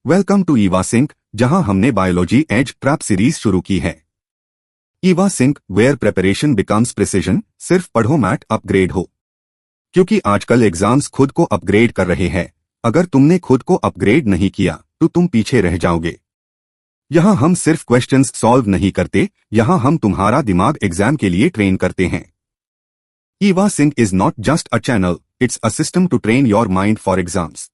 Welcome to Eva sink, जहां हमने biology as trap series शुरू की है। Eva Sync, where preparation becomes precision. सिर्फ पढ़ो मैट अपग्रेड हो, क्योंकि आजकल एग्जाम्स खुद को अपग्रेड कर रहे हैं। अगर तुमने खुद को अपग्रेड नहीं किया तो तुम पीछे रह जाओगे। यहां हम सिर्फ क्वेश्चंस सॉल्व नहीं करते, यहां हम तुम्हारा दिमाग एग्जाम के लिए ट्रेन करते हैं। Eva Sync is not just a channel, it's a system to train your mind for exams.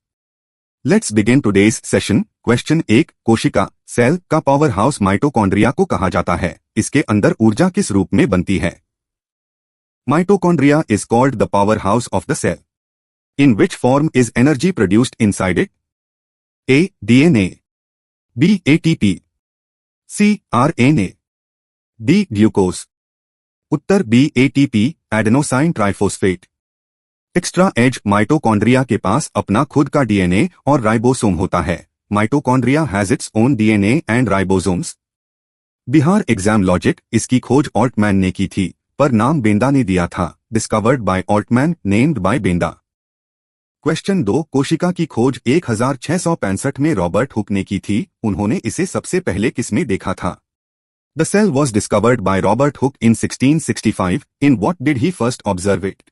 Let's begin today's session. Question 1, कोशिका सेल का पावर हाउस माइटोकॉन्ड्रिया को कहा जाता है। इसके अंदर ऊर्जा किस रूप में बनती है? Mitochondria is called the power house of the cell. In which form is energy produced inside it? A, DNA, B, ATP, C, RNA, D, glucose. उत्तर B, ATP, adenosine triphosphate. Extra edge mitochondria के पास अपना खुद का DNA और ribosome होता है। Mitochondria has its own DNA and ribosomes. Bihar exam logic, इसकी खोज ऑल्टमैन ने की थी, पर नाम बेंदा ने दिया था। Discovered by Altmann, named by Benda. Question 2, कोशिका की खोज 1665 में रॉबर्ट हुक ने की थी। उन्होंने इसे सबसे पहले किसमें देखा था? The cell was discovered by Robert Hooke in 1665। In what did he first observe it?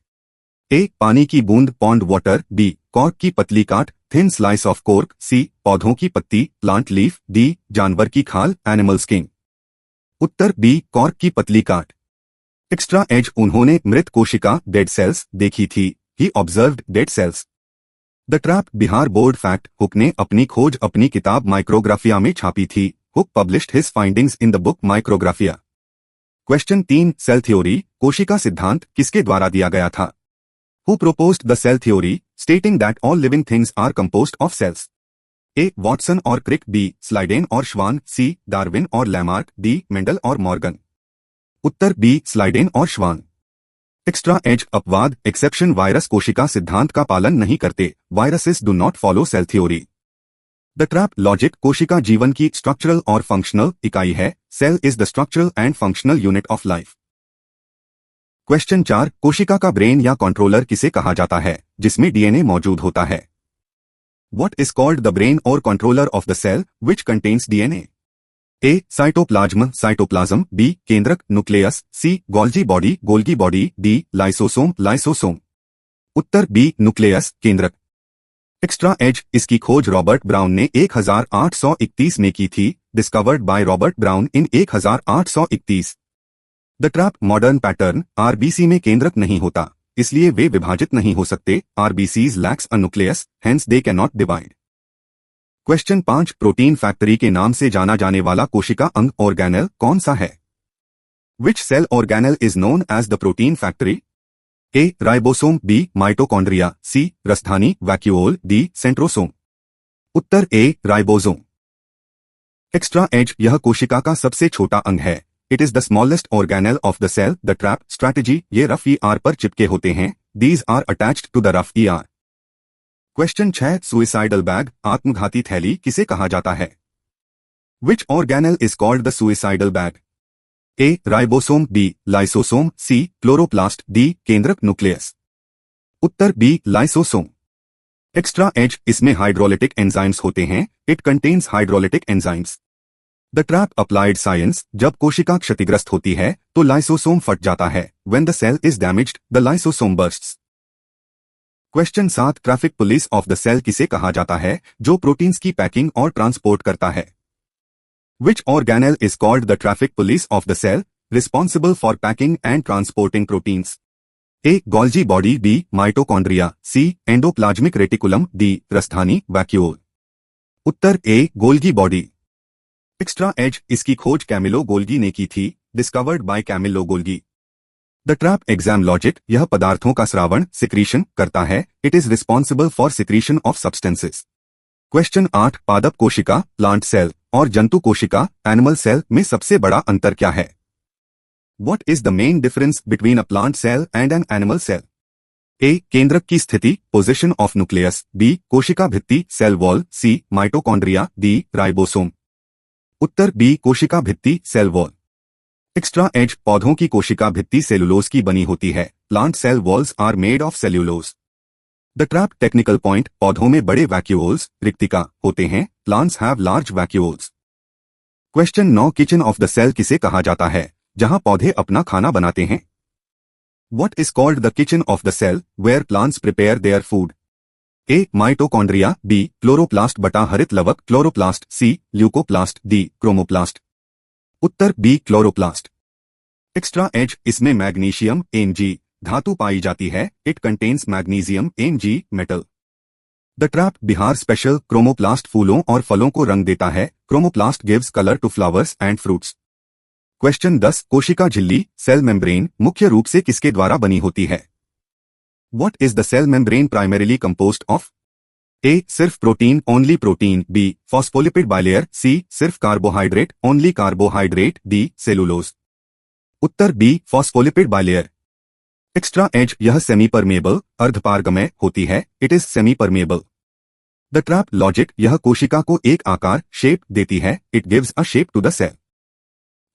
A, पानी की बूंद, पॉन्ड वाटर, बी, कॉर्क की पतली काट, थिन स्लाइस ऑफ कॉर्क, सी, पौधों की पत्ती, प्लांट लीफ, डी, जानवर की खाल, एनिमल स्किन। उत्तर बी, कॉर्क की पतली काट। एक्स्ट्रा एज, उन्होंने मृत कोशिका डेड सेल्स देखी थी। He observed dead cells. The trap Bihar board fact, Hooke ने अपनी खोज अपनी किताब माइक्रोग्राफिया में छापी थी। Hooke published his findings in the book Micrographia. Question 3, cell theory, कोशिका सिद्धांत किसके द्वारा दिया गया था? Who proposed the cell theory, stating that all living things are composed of cells? A, Watson और Crick, B, Slidane और Schwann, C, Darwin और Lamarck, D, Mendel और Morgan। उत्तर B, Slidane और Schwann। एक्स्ट्रा एज अपवाद, exception, virus कोशिका सिद्धांत का पालन नहीं करते। Viruses do not follow cell theory. The trap logic, कोशिका जीवन की स्ट्रक्चरल और फंक्शनल इकाई है। Cell is the structural and functional unit of life. Question 4, कोशिका का ब्रेन या कंट्रोलर किसे कहा जाता है जिसमें डीएनए मौजूद होता है? What is called the brain or controller of the cell which contains DNA? A, cytoplasm, cytoplasm, B, केंद्रक, nucleus, C, Golgi body, D, lysosome, lysosome. उत्तर B, न्यूक्लियस, केंद्रक। एक्स्ट्रा एज, इसकी खोज रॉबर्ट ब्राउन ने 1831 में की थी। Discovered by Robert Brown in 1831। The trap modern pattern, RBC में केंद्रक नहीं होता, इसलिए वे विभाजित नहीं हो सकते। RBCs lakhs a nucleus, hence they can not divide. Question 5, protein factory के नाम से जाना जाने वाला कोशिका अंग ऑर्गेनेल कौन सा है? Which cell organelle is known as the protein factory? A, ribosome, B, mitochondria, C, राजधानी वैक्यूओल, डी, सेंट्रोसोम। उत्तर ए, राइबोसोम। एक्स्ट्रा एज, यह कोशिका का सबसे छोटा अंग है। It is the smallest organelle of the cell. The trap strategy, ये रफ ईआर पर चिपके होते हैं। These are attached to the rough ER. Question 6, suicidal bag, आत्मघाती थैली किसे कहा जाता है? Which organelle is called the suicidal bag? A, ribosome, B, lysosome, C, chloroplast, D, केंद्रक, न्यूक्लियस। उत्तर बी, लाइसोसोम। एक्स्ट्रा एज, इसमें हाइड्रोलिटिक एंजाइम्स होते हैं। It contains hydrolytic enzymes. The trap applied science, जब कोशिका क्षतिग्रस्त होती है तो लाइसोसोम फट जाता है। When the cell is damaged, the lysosome bursts. Question 7, traffic police of the cell किसे कहा जाता है जो प्रोटीन्स की पैकिंग और ट्रांसपोर्ट करता है? Which organelle is called the traffic police of the cell, responsible for packing and transporting proteins? A, Golgi body, B, mitochondria, C, endoplasmic reticulum, D, राजधानी वैक्यूओल। उत्तर A, Golgi body. Extra edge, इसकी खोज Camillo Golgi ने की थी। Discovered by Camillo Golgi. The trap exam logic, यह पदार्थों का स्रावण सिक्रीशन करता है। It is responsible for secretion of substances. Question 8, पादप कोशिका, प्लांट सेल और जंतु कोशिका, एनिमल सेल में सबसे बड़ा अंतर क्या है? What is the main difference between a plant cell and an animal cell? A, केंद्रक की स्थिति, पोजिशन ऑफ न्यूक्लियस, B, कोशिका भित्ति, cell wall, C, mitochondria, D, ribosome. उत्तर बी, कोशिका भित्ति, सेल वॉल। एक्स्ट्रा एज, पौधों की कोशिका भित्ति सेलुलोज की बनी होती है। Plant cell walls are made of cellulose. The trap technical point, पौधों में बड़े वैक्यूल्स रिक्तिका होते हैं। Plants have large vacuoles. Question 9 kitchen of the cell किसे कहा जाता है जहां पौधे अपना खाना बनाते हैं? What is called the kitchen of the cell where plants prepare their food? A. Mitochondria. B. Chloroplast बटा हरित लवक chloroplast. C. Leucoplast. D. Chromoplast. उत्तर B. क्लोरोप्लास्ट. एक्स्ट्रा एज, इसमें मैग्नीशियम Mg धातु पाई जाती है. It contains magnesium Mg metal. The trap Bihar special, chromoplast फूलों और फलों को रंग देता है. Chromoplast gives colour to flowers and fruits. Question 10 कोशिका झिल्ली सेल मेम्ब्रेन मुख्य रूप से किसके द्वारा बनी होती है? What is the cell membrane primarily composed of? A. सिर्फ protein only protein. B. Phospholipid bilayer. C. सिर्फ carbohydrate only carbohydrate. D. Cellulose. उत्तर B. Phospholipid bilayer. Extra edge, यह सेमी परमेबल अर्धपारगम्य होती है. It is semi permeable. The trap logic, यह कोशिका को एक आकार शेप देती है. It gives a shape to the cell.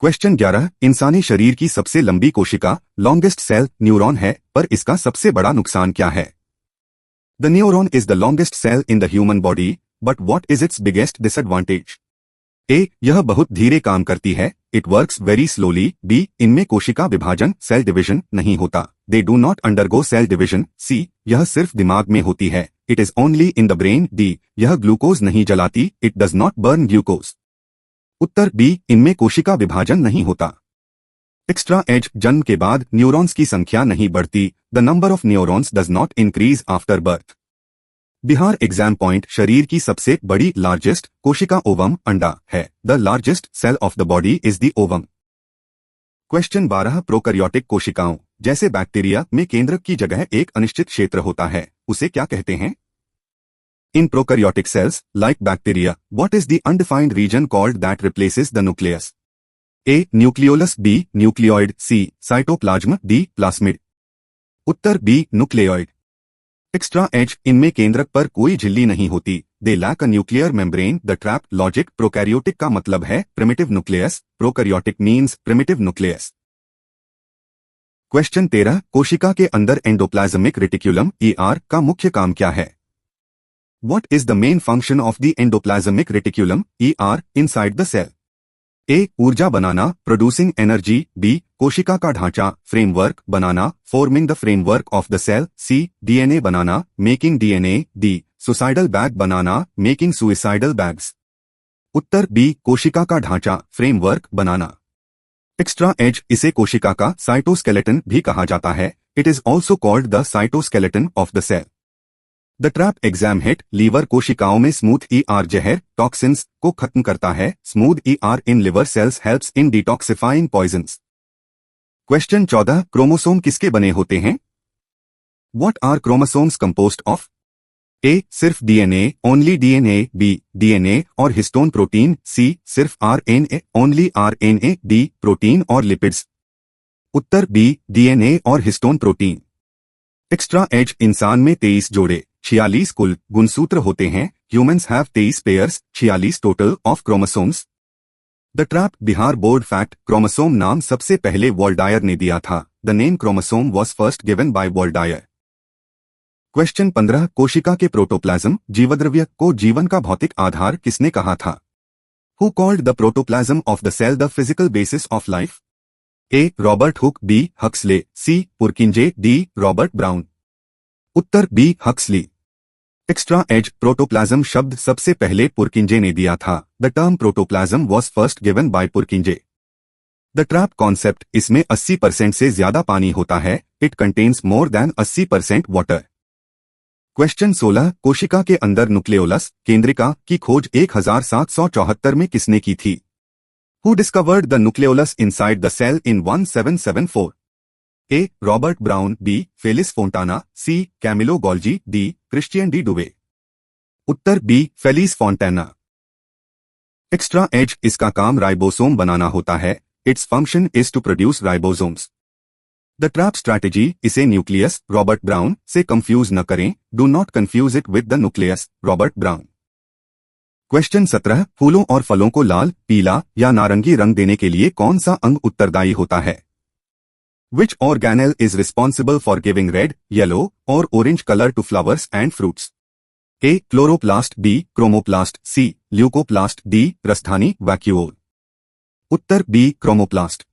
Question 11 इंसानी शरीर की सबसे लंबी कोशिका लॉन्गेस्ट सेल न्यूरॉन है, पर इसका सबसे बड़ा नुकसान क्या है? The neuron is the longest cell in the human body, but what is its biggest disadvantage? A. यह बहुत धीरे काम करती है. It works very slowly. B. इनमें कोशिका विभाजन सेल डिविजन नहीं होता. They do not undergo cell division. C. यह सिर्फ दिमाग में होती है. It is only in the brain. D. यह ग्लूकोज नहीं जलाती. It does not burn glucose. उत्तर बी. इनमें कोशिका विभाजन नहीं होता. एक्स्ट्रा एज, जन्म के बाद न्यूरॉन्स की संख्या नहीं बढ़ती. The number of neurons does not increase after birth. Bihar exam point, शरीर की सबसे बड़ी लार्जेस्ट कोशिका ओवम अंडा है. The largest cell of the body is the ovum. Question 12 prokaryotic कोशिकाओं जैसे बैक्टीरिया में केंद्रक की जगह एक अनिश्चित क्षेत्र होता है, उसे क्या कहते हैं? In prokaryotic cells, like bacteria, what is the undefined region called that replaces the nucleus? A. Nucleolus. B. Nucleoid. C. Cytoplasm. D. Plasmid. Uttar B. Nucleoid. Extra as, इनमें केंद्रक पर कोई झिल्ली नहीं होती. They lack a nuclear membrane. The trap logic, prokaryotic का मतलब है primitive nucleus. Prokaryotic means primitive nucleus. Question 13 कोशिका के अंदर एंडोप्लाज्मिक रेटिक्यूलम ER का मुख्य काम क्या है? What is the main function of the endoplasmic reticulum ER inside the cell? A. ऊर्जा बनाना producing energy. B. कोशिका का ढांचा framework banana forming the framework of the cell. C. DNA banana making DNA. D. suicidal bag banana making suicidal bags. Uttar B. कोशिका का ढांचा framework बनाना. Extra as, इसे कोशिका का साइटोस्केलेटन भी कहा जाता है. It is also called the cytoskeleton of the cell. The trap exam hit, liver कोशिकाओं में स्मूथ ER जहर टॉक्सिन्स को खत्म करता है. Smooth ER in liver cells helps in detoxifying poisons. Question 14 chromosome किसके बने होते हैं? What are chromosomes composed of? A. सिर्फ DNA only DNA. B. DNA और हिस्टोन प्रोटीन. C. सिर्फ RNA only RNA. D. Protein और लिपिड्स. उत्तर B. DNA और हिस्टोन प्रोटीन. एक्स्ट्रा एज, इंसान में 23 जोड़े 46 कुल गुणसूत्र होते हैं. Humans have 23 pairs 46 total of chromosomes. The trap Bihar board fact, chromosome नाम सबसे पहले वॉल्डायर ने दिया था. The name chromosome was first given by Waldeyer. Question 15 कोशिका के प्रोटोप्लाज्म जीवद्रव्य को जीवन का भौतिक आधार किसने कहा था? Who called the protoplasm of the cell the physical basis of life? A. Robert Hooke. B. Huxley. C. Purkinje. D. Robert Brown. उत्तर B. Huxley. Extra edge, protoplasm शब्द सबसे पहले पुरकिंजे ने दिया था. The term protoplasm was first given by Purkinje. The trap concept, इसमें 80% से ज्यादा पानी होता है. It contains more than 80% water. Question 16 कोशिका के अंदर न्यूक्लियोलस केंद्रिका की खोज 1774 में किसने की थी? Who discovered the nucleolus inside the cell in 1774? A. Robert Brown. B. Felix Fontana. C. Camillo Golgi. D. Christian D. Douay. उत्तर B. Felix Fontana. Extra edge, इसका काम राइबोसोम बनाना होता है. Its function is to produce ribosomes. The trap strategy, इसे nucleus Robert brown से confuse न करें. Do not confuse it with the nucleus Robert brown. Question 17 फूलों और फलों को लाल, पीला या नारंगी रंग देने के लिए कौन सा अंग उत्तरदायी होता है? Which organelle is responsible for giving red, yellow, or orange color to flowers and fruits? A. Chloroplast. B. Chromoplast. C. Leucoplast. D. Rastani vacuole. Uttar B. Chromoplast.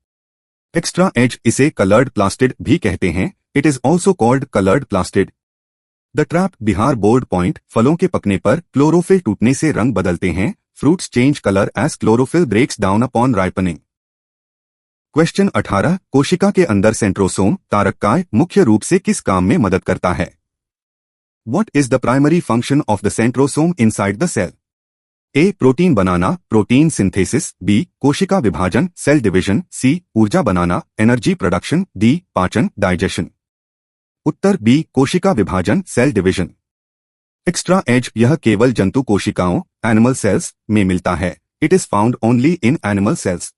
Extra as इसे कलर्ड प्लास्टिड भी कहते हैं. It is also called coloured plastid. The trap Bihar board point. फलों के पकने पर chlorophyll टूटने से रंग बदलते हैं. Fruits change colour as chlorophyll breaks down upon ripening. Question 18. कोशिका के अंदर सेंट्रोसोम तारककाय मुख्य रूप से किस काम में मदद करता है? What is the primary function of the centrosome inside the cell? A. Protein banana, protein synthesis. B. कोशिका विभाजन, सेल डिवीजन. C. ऊर्जा बनाना, एनर्जी प्रोडक्शन. D. पाचन, डाइजेशन. उत्तर B. कोशिका विभाजन, सेल डिवीजन. एक्स्ट्रा एज यह केवल जंतु कोशिकाओं एनिमल सेल्स में मिलता है. It is found only in animal cells.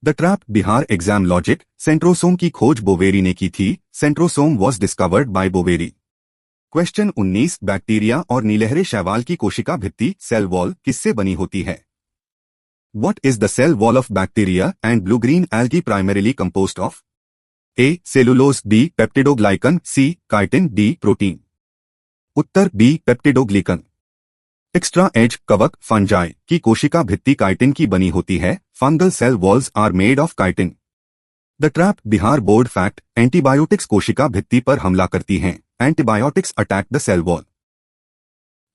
The trap Bihar exam logic. Centrosome की खोज बोवेरी ने की थी. Centrosome was discovered by Boveri. Question 19. Bacteria और नीलहरे शैवाल की कोशिका भित्ति सेल वॉल किससे बनी होती है? What is the cell wall of bacteria and blue-green algae primarily composed of? A. Cellulose. B. Peptidoglycan. C. Chitin. D. Protein. उत्तर B. Peptidoglycan. एक्स्ट्रा एज कवक फंजाई की कोशिका भित्ति काइटिन की बनी होती है. Fungal cell walls are made of chitin. The trap Bihar board fact. Antibiotics कोशिका भित्ति पर हमला करती हैं. Antibiotics attack the cell wall.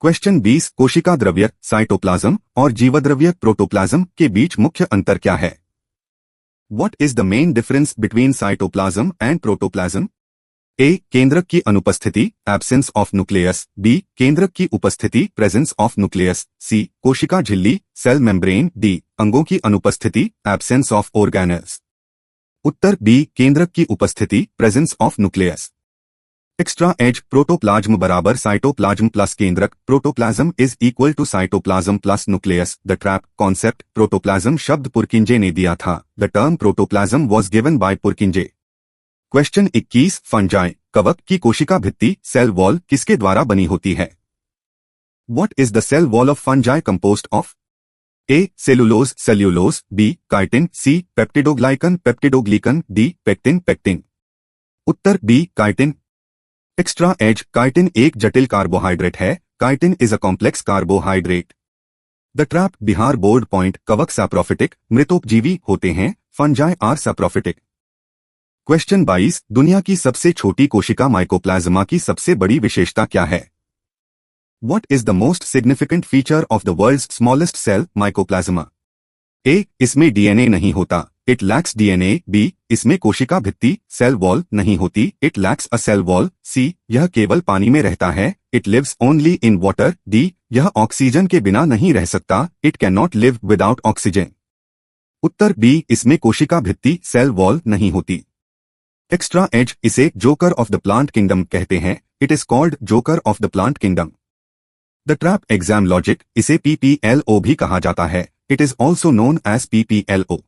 Question 20. कोशिका द्रव्य साइटोप्लाज्म और जीवद्रव्य प्रोटोप्लाज्म के बीच मुख्य अंतर क्या है? What is the main difference between cytoplasm and protoplasm? A. केंद्रक की अनुपस्थिति एब्सेंस ऑफ न्यूक्लियस. B. केंद्रक की उपस्थिति प्रेजेंस ऑफ न्यूक्लियस. C. कोशिका झिल्ली सेल मेम्ब्रेन. D. अंगों की अनुपस्थिति एब्सेंस ऑफ ऑर्गेनेल्स. उत्तर B. केंद्रक की उपस्थिति presence of nucleus. Extra edge protoplasm बराबर साइटोप्लाज्म प्लस केंद्रक. Protoplasm is equal to cytoplasm plus nucleus. The trap concept. Protoplasm शब्द पुरकिंजे ने दिया था. The term protoplasm was given by Purkinje. Question 21. Fungi कवक की कोशिका भित्ति सेल वॉल किसके द्वारा बनी होती है? What is the cell wall of fungi composed of? A. Cellulose cellulose. B. Chitin. C. Peptidoglycan peptidoglycan. D. Pectin pectin. उत्तर B. Chitin. Extra edge chitin एक जटिल कार्बोहाइड्रेट है. Chitin is a complex carbohydrate. The trap Bihar board point. कवक saprophytic मृतोपजीवी होते हैं. Fungi are saprophytic. Question 22. दुनिया की सबसे छोटी कोशिका माइकोप्लाज्मा की सबसे बड़ी विशेषता क्या है? What is the most significant feature of the world's smallest cell, mycoplasma? A. इसमें डीएनए नहीं होता. It lacks DNA. B. इसमें कोशिका भित्ति सेल वॉल नहीं होती. It lacks a cell wall. C. यह केवल पानी में रहता है. It lives only in water. D. यह ऑक्सीजन के बिना नहीं रह सकता. It cannot live without oxygen. Uttar B. इसमें कोशिका भित्ति सेल वॉल नहीं होती. एक्स्ट्रा एज इसे joker of the plant kingdom कहते हैं. It is called joker of the plant kingdom. The trap exam logic. इसे PPLO भी कहा जाता है. It is also known as PPLO.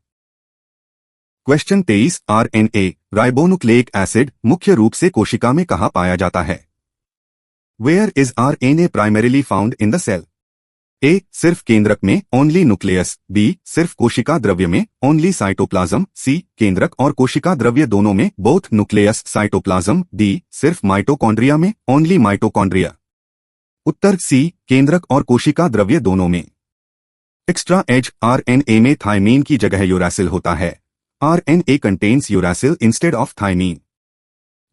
Question 23. RNA ribonucleic acid मुख्य रूप से कोशिका में कहाँ पाया जाता है? Where is RNA primarily found in the cell? A. सिर्फ केंद्रक में ओनली न्यूक्लियस. B. सिर्फ कोशिका द्रव्य में ओनली साइटोप्लाज्म. C. केंद्रक और कोशिका द्रव्य दोनों में बोथ न्यूक्लियस साइटोप्लाज्म. D. सिर्फ माइटोकॉन्ड्रिया में ओनली माइटोकॉन्ड्रिया. उत्तर C. केंद्रक और कोशिका द्रव्य दोनों में. एक्स्ट्रा एज RNA में थायमीन की जगह यूरासिल होता है. RNA contains uracil instead of thymine.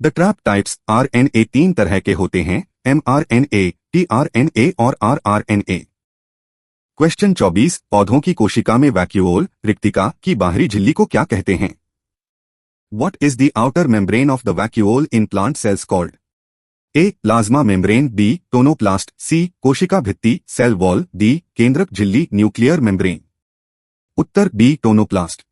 The trap types RNA 3 तरह के होते हैं. mRNA, tRNA और rRNA. क्वेश्चन 24. पौधों की कोशिका में वैक्यूओल रिक्तिका की बाहरी झिल्ली को क्या कहते हैं? What is the outer membrane of the vacuole in plant cells called? A. Plasma membrane. B. Tonoplast. C. कोशिका भित्ति सेल वॉल. D. केंद्रक झिल्ली न्यूक्लियर मेम्ब्रेन. उत्तर B. टोनोप्लास्ट.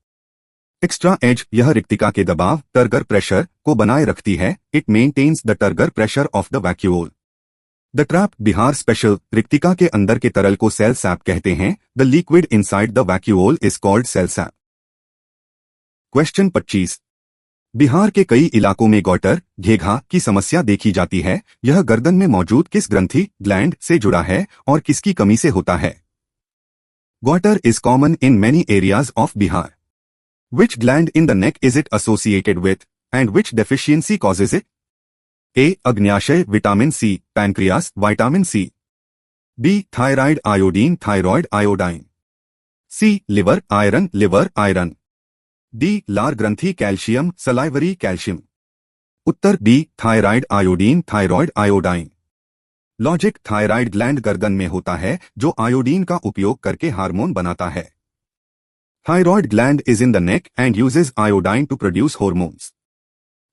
एक्स्ट्रा एज यह रिक्तिका के दबाव टर्गर प्रेशर को बनाए रखती है. It maintains the turgor pressure of the vacuole. The trap Bihar special. रिक्तिका के अंदर के तरल को सेल सैप कहते हैं. The liquid inside the vacuole is called cell sap. Question 25. Bihar के कई इलाकों में गॉटर घेघा की समस्या देखी जाती है. यह गर्दन में मौजूद किस ग्रंथि ग्लैंड से जुड़ा है और किसकी कमी से होता है? Goitre is common in many areas of Bihar. Which gland in the neck is it associated with? And which deficiency causes it? A अग्न्याशय vitamin C pancreas vitamin C, B thyroid iodine thyroid iodine, C liver iron, D लार ग्रंथि calcium salivary calcium. उत्तर B thyroid iodine thyroid iodine. Logic thyroid gland गर्दन में होता है जो iodine का उपयोग करके हार्मोन बनाता है। Thyroid gland is in the neck and uses iodine to produce hormones.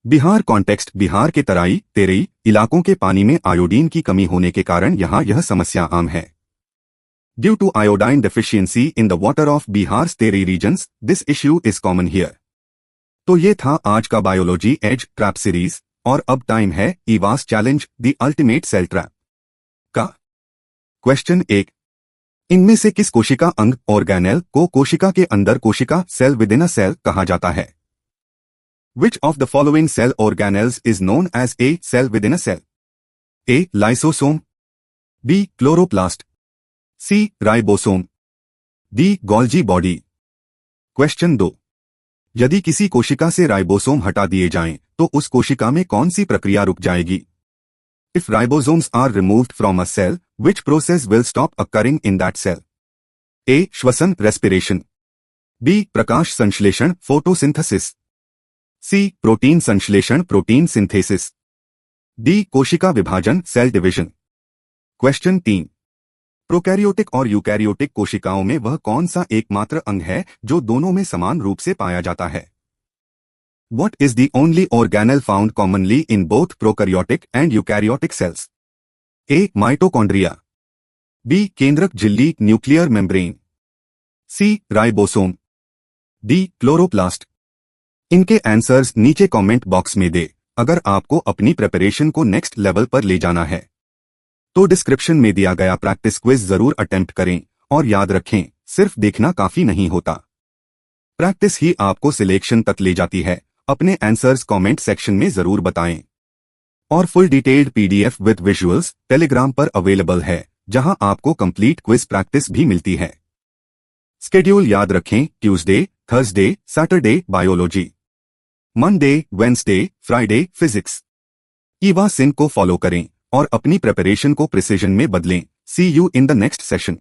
Bihar context Bihar के तराई तेरई इलाकों के पानी में आयोडीन की कमी होने के कारण यहां यह समस्या आम है। Due to iodine deficiency in the water of Bihar Terai regions this issue is common here. तो ये था आज का बायोलॉजी एज ट्रैप सीरीज और अब टाइम है ईवास challenge the ultimate cell trap का। क्वेश्चन 1, इनमें से किस कोशिका अंग ऑर्गेनेल को कोशिका के अंदर कोशिका cell within a cell कहा जाता है? Which of the following cell organelles is known as a cell within a cell? A. Lysosome, B. Chloroplast, C. Ribosome, D. Golgi body। Question 2, यदि किसी कोशिका से राइबोसोम हटा दिए जाएं, तो उस कोशिका में कौन सी प्रक्रिया रुक जाएगी? If ribosomes are removed from a cell, which process will stop occurring in that cell? A. श्वसन respiration, B. प्रकाश संश्लेषण photosynthesis, C. प्रोटीन संश्लेषण प्रोटीन सिंथेसिस, D. कोशिका विभाजन सेल डिवीजन। क्वेश्चन 3, प्रोकैरियोटिक और यूकैरियोटिक कोशिकाओं में वह कौन सा एकमात्र अंग है जो दोनों में समान रूप से पाया जाता है? What is the only organelle found commonly in both prokaryotic and eukaryotic cells? A. Mitochondria, B. केंद्रक झिल्ली nuclear membrane, C. Ribosome, D. Chloroplast. इनके आंसर्स नीचे कमेंट बॉक्स में दे। अगर आपको अपनी प्रिपरेशन को नेक्स्ट लेवल पर ले जाना है तो डिस्क्रिप्शन में दिया गया प्रैक्टिस क्विज जरूर अटेम्प्ट करें और याद रखें सिर्फ देखना काफी नहीं होता, प्रैक्टिस ही आपको सिलेक्शन तक ले जाती है। अपने आंसर्स कमेंट सेक्शन में जरूर बताएं। और full detailed PDF with visuals Telegram पर अवेलेबल है जहां आपको कंप्लीट क्विज प्रैक्टिस भी मिलती है। स्केड्यूल याद रखें, Tuesday Thursday Saturday biology, Monday Wednesday Friday physics. Eva Singh को फॉलो करें और अपनी प्रिपरेशन को प्रिसीजन में बदलें। See you in the next session.